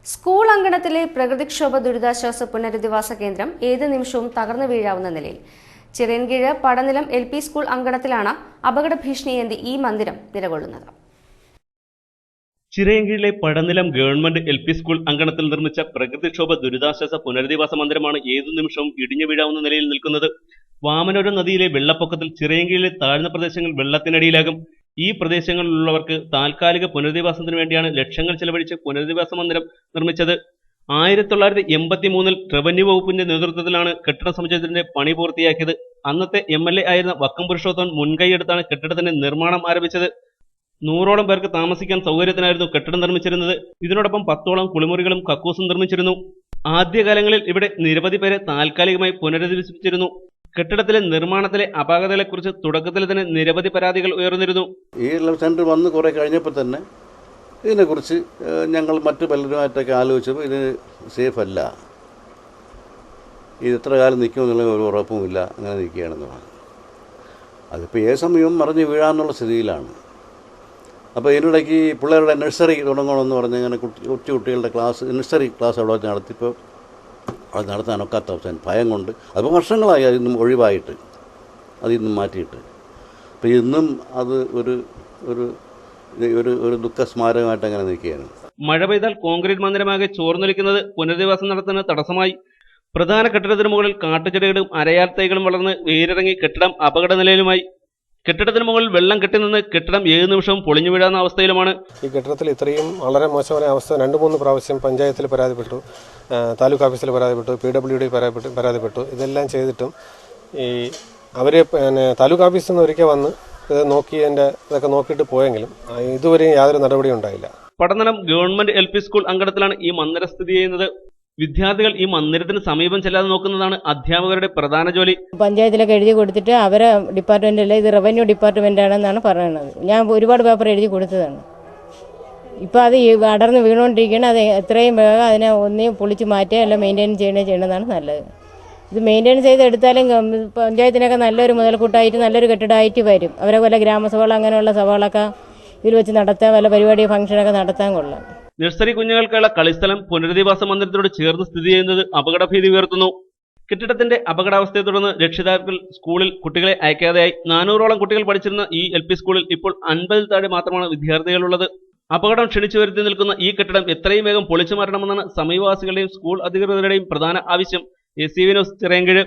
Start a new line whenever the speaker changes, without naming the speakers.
School അങ്കണത്തിലെ പ്രകൃതിക്ഷോഭ ദുരിതാശ്വാസ പുനരധിവാസ കേന്ദ്രം ഏത് നിമിഷവും തകർന്നു വീഴാവുന്ന നിലയിൽ. ചിറയൻകീഴ് പടനിലം LP സ്കൂൾ അങ്കണത്തിലാണ് അപകട ഭീഷണിയേന്തി ഈ മന്ദിരം നിലകൊള്ളുന്നത്.
ചിറയൻകീഴിലെ പടനിലം ഗവൺമെന്റ് LP സ്കൂൾ അങ്കണത്തിൽ നിർമ്മിച്ച പ്രകൃതിക്ഷോഭ ദുരിതാശ്വാസ പുനരധിവാസ മന്ദിരമാണ് ഏതു നിമിഷവും ഇടിഞ്ഞു വീഴാവുന്ന നിലയിൽ നിൽക്കുന്നത്. വാമനപുരം നദിയിലെ വെള്ളപ്പൊക്കത്തിൽ ചിറയൻകീഴിലെ താഴ്ന്ന പ്രദേശങ്ങൾ വെള്ളത്തിനടിയിലാകും. ഈ പ്രദേശങ്ങളിലുള്ളവർക്ക് താൽക്കാലിക പുനരധിവാസത്തിന് വേണ്ടിയാണ് ലക്ഷങ്ങൾ ചെലവഴിച്ച് പുനരധിവാസ മന്ദിരം നിർമ്മിച്ചത്. 1983 റവന്യൂ വകുപ്പിന്റെ നേതൃത്വത്തിലാണ് കെട്ടിട സമുച്ചയത്തിന്റെ പണി പൂർത്തിയാക്കിയത്. അന്നത്തെ MLA ആയിരുന്ന വക്കം പുരുഷോത്തമൻ മുൻകൈയെടുത്താണ് കെട്ടിടത്തിന്റെ നിർമ്മാണം ആരംഭിച്ചത്. 100ഓളം പേർക്ക് താമസിക്കാൻ സൗകര്യത്തിനായിരുന്നു കെട്ടിടം നിർമ്മിച്ചിരുന്നത്. ഇതിനോടൊപ്പം 10ഓളം കുളിമുറികളും കക്കൂസും നിർമ്മിച്ചിരുന്നു. ആദ്യകാലങ്ങളിൽ ഇവിടെ നിരവധി പേരെ താൽക്കാലികമായി പുനരധിവസിപ്പിച്ചിരുന്നു. കെട്ടിടത്തിലെ നിർമ്മാണത്തിലെ അപാകതകളെക്കുറിച്ച് തുടക്കത്തിൽ തന്നെ നിരവധി പരാതികൾ ഉയർന്നിരുന്നു.
ഈ സെന്റർ വന്ന് കുറെ കഴിഞ്ഞപ്പോൾ തന്നെ ഇതിനെക്കുറിച്ച് ഞങ്ങൾ മറ്റു പലരുമായിട്ടൊക്കെ ആലോചിച്ചപ്പോൾ ഇത് സേഫ് അല്ല, ഇത് എത്ര കാലം നിൽക്കുമെന്നുള്ള ഒരു ഉറപ്പുമില്ല, അങ്ങനെ നിൽക്കുകയാണെന്ന് പറഞ്ഞു. അതിപ്പോൾ ഏത് സമയവും മറിഞ്ഞ് വീഴാന്നുള്ള സ്ഥിതിയിലാണ്. അപ്പോൾ ഇതിനിടയ്ക്ക് പിള്ളേരുടെ നഴ്സറി തുടങ്ങണമെന്ന് പറഞ്ഞ് അങ്ങനെ കുട്ടികളുടെ ക്ലാസ്, നഴ്സറി ക്ലാസ് അവിടെ വെച്ച് നടത്തിയപ്പോൾ അത് നടത്താനൊക്കാത്ത അവസ്ഥ, ഭയം കൊണ്ട്. അതിപ്പോൾ വർഷങ്ങളായി അതിന്നും ഒഴിവായിട്ട്, അതിന്നും മാറ്റിയിട്ട്. അപ്പോൾ ഇന്നും അത് ഒരു ഒരു ഒരു ദുഃഖസ്മാരകമായിട്ട് അങ്ങനെ നിൽക്കുകയാണ്.
മഴ പെയ്താൽ കോൺക്രീറ്റ് മന്ദിരമാകെ ചോർന്നൊലിക്കുന്നത് പുനരധിവാസം നടത്തുന്നതിന് തടസ്സമായി. പ്രധാന കെട്ടിടത്തിന് മുകളിൽ കാട്ടുചെടികളും അരയാൽ തൈകളും വളർന്ന് വേരിറങ്ങി കെട്ടിടം അപകട നിലയിലുമായി. കെട്ടിടത്തിന് മുകളിൽ വെള്ളം കെട്ടിനിന്ന് കെട്ടിടം ഏത് നിമിഷവും പൊളിഞ്ഞു വീഴാവുന്ന അവസ്ഥയിലുമാണ്.
ഈ കെട്ടിടത്തിൽ ഇത്രയും വളരെ മോശമായ അവസ്ഥ 2-3 പ്രാവശ്യം പഞ്ചായത്തിൽ പരാതിപ്പെട്ടു, താലൂക്ക് ഓഫീസിൽ പരാതിപ്പെട്ടു, PWD പരാതിപ്പെട്ടു. ഇതെല്ലാം ചെയ്തിട്ടും ഈ അവർ താലൂക്ക് ഓഫീസിൽ നിന്ന് ഒരിക്കൽ വന്ന് ഇത് നോക്കി ഇതൊക്കെ നോക്കിയിട്ട് പോയെങ്കിലും ഇതുവരെയും യാതൊരു നടപടിയും ഉണ്ടായില്ല.
പടനിലം ഗവൺമെന്റ് LP സ്കൂൾ അങ്കണത്തിലാണ് ഈ മന്ദിരം സ്ഥിതി ചെയ്യുന്നത്. വിദ്യാർത്ഥികൾ ഈ മന്ദിരത്തിന് സമീപം ചെല്ലാതെ നോക്കുന്നതാണ് അധ്യാപകരുടെ പ്രധാന ജോലി.
പഞ്ചായത്തിലൊക്കെ എഴുതി കൊടുത്തിട്ട് അവരെ ഡിപ്പാർട്ട്മെന്റല്ല, ഇത് റവന്യൂ ഡിപ്പാർട്ട്മെന്റ് ആണെന്നാണ് പറയുന്നത്. ഞാൻ ഒരുപാട് പേപ്പർ എഴുതി കൊടുത്തതാണ്. ഇപ്പോൾ അത് അടർന്ന് വീണുകൊണ്ടിരിക്കുകയാണ്. അത് എത്രയും വേഗം അതിനെ ഒന്നേയും പൊളിച്ച് മാറ്റുക, അല്ല മെയിൻറ്റെയിൻ ചെയ്യണമെന്നാണ് നല്ലത്. ഇത് മെയിൻറ്റെയിൻ ചെയ്തെടുത്താലും പഞ്ചായത്തിനൊക്കെ നല്ലൊരു മുതൽക്കൂട്ടായിട്ട് നല്ലൊരു കെട്ടിടമായിട്ട് വരും. അവരെ വല്ല ഗ്രാമസഭകൾ അങ്ങനെയുള്ള സഭകളൊക്കെ ഇതിൽ വെച്ച് നടത്താൻ, വല്ല പരിപാടി ഫംഗ്ഷനൊക്കെ നടത്താൻ കൊള്ളാം.
നഴ്സറി കുഞ്ഞുങ്ങൾക്കുള്ള കളിസ്ഥലം പുനരധിവാസ മന്ദിരത്തോട് ചേർന്ന് സ്ഥിതി ചെയ്യുന്നത് അപകടഭീതി ഉയർത്തുന്നു. കെട്ടിടത്തിന്റെ അപകടാവസ്ഥയെ തുടർന്ന് രക്ഷിതാക്കൾ സ്കൂളിൽ കുട്ടികളെ അയക്കാതെയായി. 400ഓളം കുട്ടികൾ പഠിച്ചിരുന്ന ഈ LP സ്കൂളിൽ ഇപ്പോൾ 50-ൽ താഴെ മാത്രമാണ് വിദ്യാർത്ഥികളുള്ളത്. അപകടം ക്ഷണിച്ചു വരുത്തി നിൽക്കുന്ന ഈ കെട്ടിടം എത്രയും വേഗം പൊളിച്ചു മാറ്റണമെന്നാണ് സമീപവാസികളുടെയും സ്കൂൾ അധികൃതരുടെയും പ്രധാന ആവശ്യം. ACV news Chirayinkeezhu.